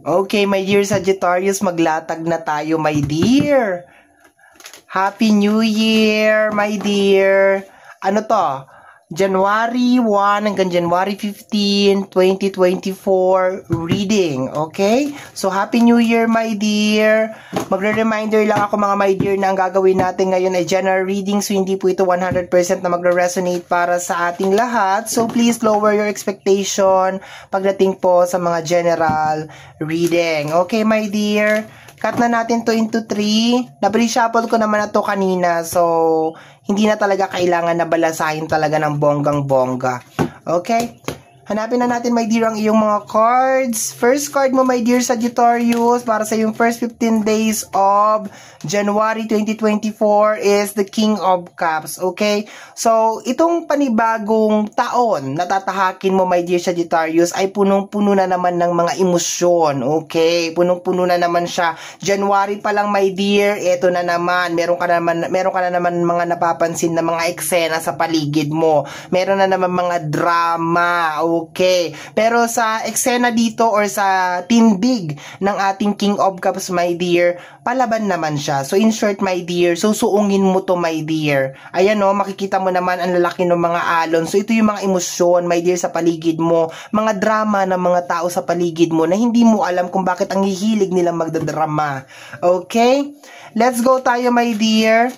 Okay, my dear Sagittarius, maglatag na tayo, my dear. Happy New Year, my dear. Ano to? January 1 hanggang January 15, 2024 reading, okay? So, Happy New Year, my dear. Magre-reminder lang ako mga my dear na ang gagawin natin ngayon ay general reading, so hindi po ito 100% na magre-resonate para sa ating lahat. So, please lower your expectation pagdating po sa mga general reading. Okay, my dear? Cut na natin to into 3. Na-pre-shuffle ko naman na to kanina, so hindi na talaga kailangan na balasahin talaga ng bonggang-bongga. Okay? Hanapin na natin, my dear, ang iyong mga cards. First card mo, my dear Sagittarius, para sa iyong first 15 days of January 2024 is the King of Cups. Okay? So, itong panibagong taon na tatahakin mo, my dear Sagittarius, ay punong-puno na naman ng mga emosyon. Okay? Punong-puno na naman siya. January pa lang, my dear, eto na naman. Meron ka na naman mga napapansin na mga eksena sa paligid mo. Meron na naman mga drama. Okay. Pero sa eksena dito or sa tindig ng ating King of Cups, my dear, palaban naman siya. So, in short, my dear, susuungin mo to, my dear. Ayan o, makikita mo naman ang lalaki ng mga alon. So, ito yung mga emosyon, my dear, sa paligid mo. Mga drama ng mga tao sa paligid mo na hindi mo alam kung bakit ang hihilig nilang magdadrama. Okay? Let's go tayo, my dear.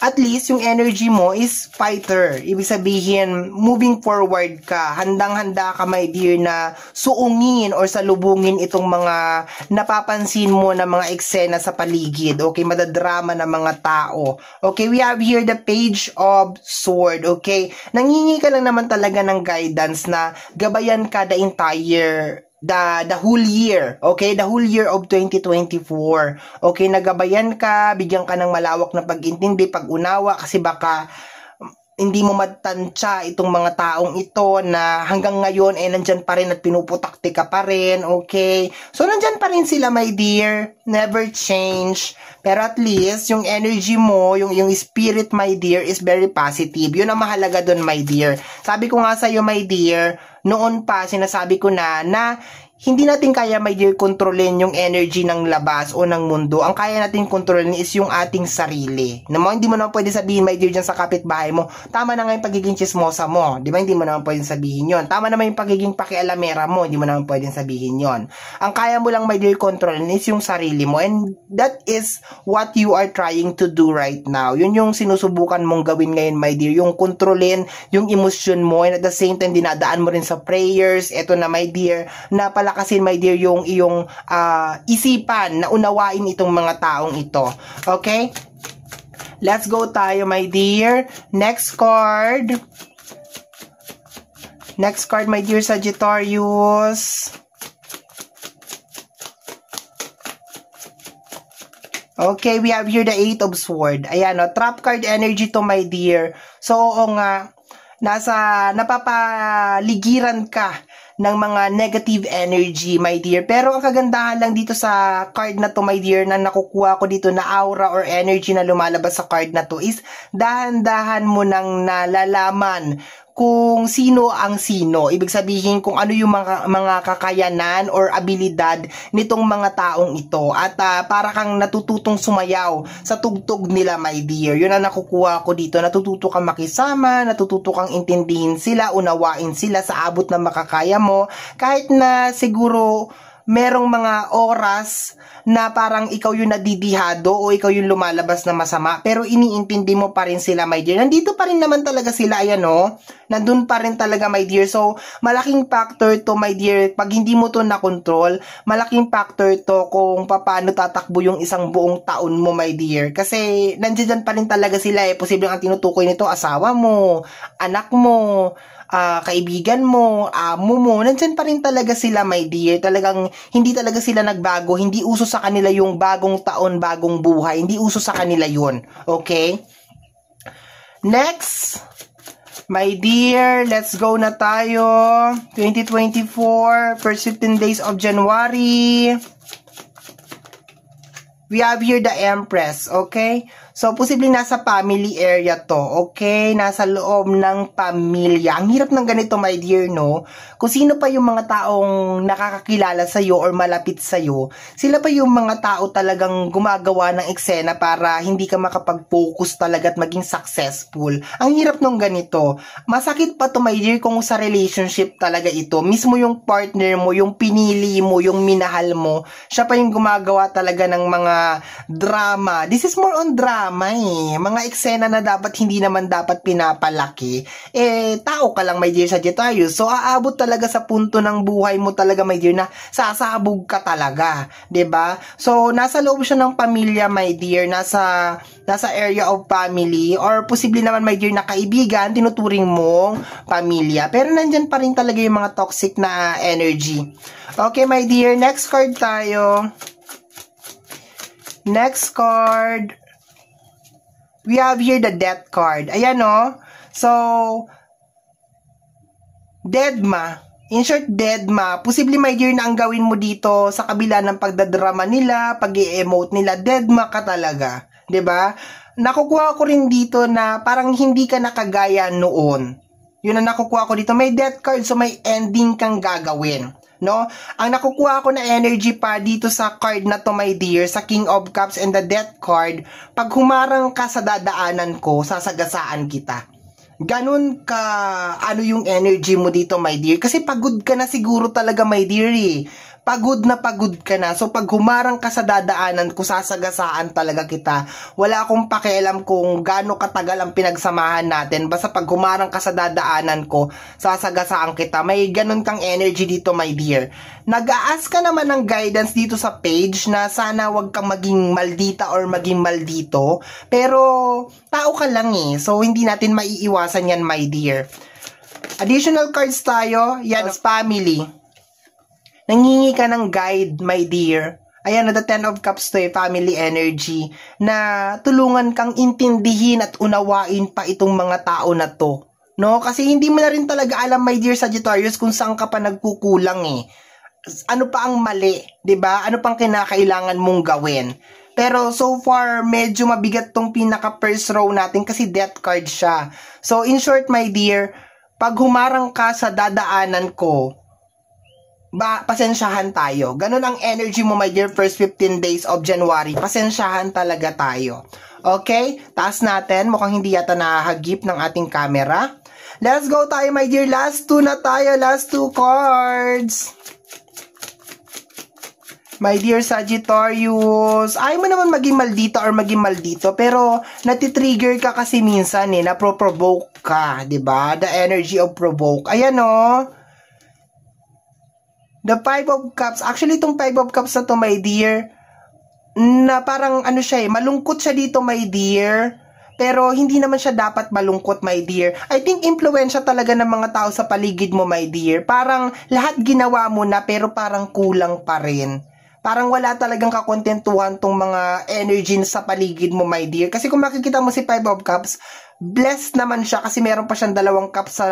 At least, yung energy mo is fighter. Ibig sabihin, moving forward ka. Handang-handa ka, my dear, na suungin or salubungin itong mga napapansin mo na mga eksena sa paligid. Okay, madadrama ng mga tao. Okay, we have here the Page of Sword. Okay, nangingi ka lang naman talaga ng guidance na gabayan ka the entire the whole year, okay? The whole year of 2024. Okay, nagabayan ka, bigyan ka ng malawak na pag-intindi, pag-unawa, kasi baka hindi mo matansya itong mga taong ito na hanggang ngayon eh nandyan pa rin at pinuputakti ka pa rin, okay? So, nandyan pa rin sila, my dear. Never change. Pero at least, yung energy mo, yung spirit, my dear, is very positive. Yun ang mahalaga dun, my dear. Sabi ko nga sa'yo, my dear, noon pa, sinasabi ko na hindi natin kaya, my dear, kontrolin yung energy ng labas o ng mundo. Ang kaya natin kontrolin is yung ating sarili. Hindi mo naman pwede sabihin, my dear, dyan sa kapitbahay mo, tama na nga yung pagiging chismosa mo. Di ba? Hindi mo naman pwede sabihin yon. Tama naman yung pagiging pakialamera mo. Hindi mo naman pwede sabihin yon. Ang kaya mo lang, my dear, kontrolin is yung sarili mo. And that is what you are trying to do right now. Yun yung sinusubukan mong gawin ngayon, my dear. Yung kontrolin yung emosyon mo, and at the same time, dinadaan mo rin sa prayers. Eto na, my dear, na palakasin, my dear, yung iyong isipan na unawain itong mga taong ito. Okay? Let's go tayo, my dear. Next card. Next card, my dear Sagittarius. Okay, we have here the Eight of Swords. Ayan, trap card energy to, my dear. So, oo nga, napapaligiran ka ng mga negative energy, my dear. Pero ang kagandahan lang dito sa card na to, my dear, na nakukuha ko dito na aura or energy na lumalabas sa card na to is dahan-dahan mo nang nalalaman kung sino ang sino. Ibig sabihin kung ano yung mga kakayanan or abilidad nitong mga taong ito. At para kang natututong sumayaw sa tugtog nila, my dear. Yun ang nakukuha ko dito. Natututo kang makisama, natututo kang intindihin sila, unawain sila sa abot na makakaya mo. Kahit na siguro merong mga oras na parang ikaw yung nadidihado o ikaw yung lumalabas na masama, pero iniintindi mo pa rin sila, my dear. Nandito pa rin naman talaga sila, ayan o. Nandun pa rin talaga, my dear. So, malaking factor to, my dear. Pag hindi mo to na-control, malaking factor to kung paano tatakbo yung isang buong taon mo, my dear. Kasi, nandiyan pa rin talaga sila eh. Posibleng ang tinutukoy nito, asawa mo, anak mo, kaibigan mo, amo mo, nandyan pa rin talaga sila, my dear. Talagang hindi talaga sila nagbago. Hindi uso sa kanila yung bagong taon, bagong buhay. Hindi uso sa kanila yun. Okay? Next, my dear, let's go na tayo. 2024, first 15 days of January. We have here the Empress, okay? So, posibleng nasa family area to, okay? Nasa loob ng pamilya. Ang hirap ng ganito, my dear, no? Kung sino pa yung mga taong nakakakilala sa'yo or malapit sa'yo, sila pa yung mga tao talagang gumagawa ng eksena para hindi ka makapag-focus talaga at maging successful. Ang hirap ng ganito. Masakit pa to, my dear, kung sa relationship talaga ito. Mismo yung partner mo, yung pinili mo, yung minahal mo, siya pa yung gumagawa talaga ng mga drama. This is more on drama eh. Mga eksena na dapat hindi naman dapat pinapalaki. Tao ka lang, my dear Sagittarius. So, aabot talaga sa punto ng buhay mo talaga, my dear, na sasabog ka talaga. 'Di ba? So, nasa loob siya ng pamilya, my dear. Nasa area of family. Or posible naman, my dear, na kaibigan, tinuturing mong pamilya. Pero nandyan pa rin talaga yung mga toxic na energy. Okay, my dear. Next card tayo. Next card. We have here the death card. Ayan, no? So, deadma. In short, deadma. Posible, my dear, na ang gawin mo dito sa kabila ng pagdadrama nila, pag-i-emote nila, deadma ka talaga. 'Di ba? Nakukuha ko rin dito na parang hindi ka nakagaya noon. Yun ang nakukuha ko dito. May death card, so may ending kang gagawin. No? Ang nakukuha ko na energy pa dito sa card na to, my dear, sa King of Cups and the Death card, pag humarang ka sa dadaanan ko, sasagasaan kita. Ganun ka, ano yung energy mo dito, my dear? Kasi pagod ka na siguro talaga, my dear, eh. Pagod ka na. So, pag humarang ka sa dadaanan ko, sasagasaan talaga kita. Wala akong pakialam kung gaano katagal ang pinagsamahan natin. Basta pag humarang ka sa dadaanan ko, sasagasaan kita. May ganun kang energy dito, my dear. Nag-a-ask ka naman ng guidance dito sa page na sana wag kang maging maldita or maging maldito. Pero, tao ka lang eh. So, hindi natin maiiwasan yan, my dear. Additional cards tayo. Yan, family. Nangingi ka ng guide, my dear. Ayan, the 10 of Cups to, family energy, na tulungan kang intindihin at unawain pa itong mga tao na to. No? Kasi hindi mo na rin talaga alam, my dear Sagittarius, kung saan ka pa nagkukulang eh. Ano pa ang mali, 'di ba? Ano pang kinakailangan mong gawin? Pero so far, medyo mabigat tong pinaka first row natin kasi death card siya. So in short, my dear, pag humarang ka sa dadaanan ko, pasensyahan tayo. Ganun ang energy mo, my dear, first 15 days of January. Pasensyahan talaga tayo. Okay? Taas natin. Mukhang hindi yata nahagip ng ating camera. Let's go tayo, my dear. Last two na tayo. Last two cards. My dear Sagittarius, ayaw mo naman maging maldita or maging maldito, pero natitrigger ka kasi minsan eh, napro-provoke ka, 'di ba? The energy of provoke. Ayan oh. The 5 of Cups. Actually, itong 5 of Cups na to, my dear, na parang ano siya eh, malungkot siya dito, my dear. Pero hindi naman siya dapat malungkot, my dear. I think impluwensya talaga ng mga tao sa paligid mo, my dear. Parang lahat ginawa mo na pero parang kulang pa rin. Parang wala talagang kakontentuhan tong mga energy sa paligid mo, my dear. Kasi kung makikita mo si 5 of Cups, blessed naman siya kasi meron pa siyang 2 cups sa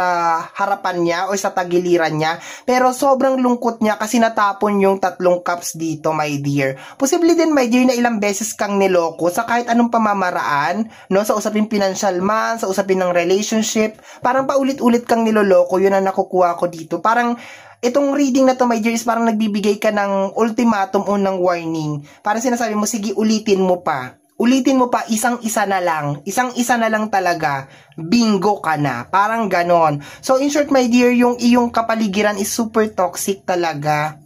harapan niya o sa tagiliran niya. Pero sobrang lungkot niya kasi natapon yung 3 cups dito, my dear. Posible din, my dear, na ilang beses kang niloko sa kahit anong pamamaraan, no? Sa usapin financial man, sa usapin ng relationship. Parang paulit-ulit kang niloloko. Yun ang nakukuha ko dito. Parang itong reading na to, my dear, is parang nagbibigay ka ng ultimatum o ng warning. Parang sinasabi mo, sige, ulitin mo pa. Ulitin mo pa, isang-isa na lang. Isang-isa na lang talaga. Bingo ka na. Parang ganon. So, in short, my dear, yung iyong kapaligiran is super toxic talaga.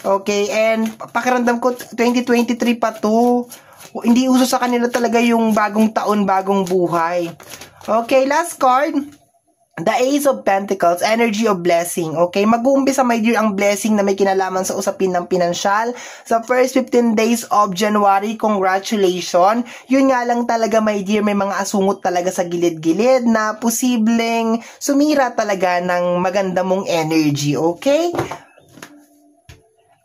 Okay, and pakiramdam ko, 2023 pa to. Hindi uso sa kanila talaga yung bagong taon, bagong buhay. Okay, last card. The Ace of Pentacles, energy of blessing. Okay, mag-uumpisa, my dear, ang blessing na may kinalaman sa usapin ng pinansyal. Sa first 15 days of January, congratulations. Yun nga lang talaga, my dear, may mga asungot talaga sa gilid-gilid na posibleng sumira talaga ng maganda mong energy. Okay?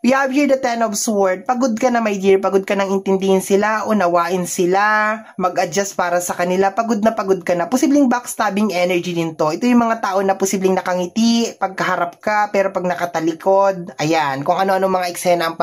We have here the 10 of Swords. Pagod ka na, my dear. Pagod ka nang intindihin sila, unawain sila, mag-adjust para sa kanila. Pagod ka na. Posibleng backstabbing energy din to. Ito yung mga tao na posibleng nakangiti pagkaharap ka, pero pag nakatalikod, ayan, kung ano-ano mga eksena ang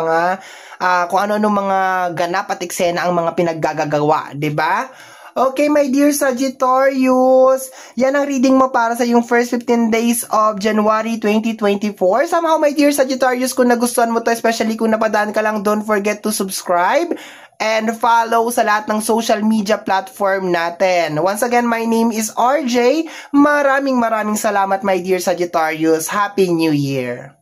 kung ano-ano mga ganap at eksena ang mga pinaggagawa, 'di ba? Okay, my dear Sagittarius, yan ang reading mo para sa yung first 15 days of January 2024. Somehow, my dear Sagittarius, kung nagustuhan mo to, especially kung napadaan ka lang, don't forget to subscribe and follow sa lahat ng social media platform natin. Once again, my name is RJ. Maraming salamat, my dear Sagittarius. Happy New Year!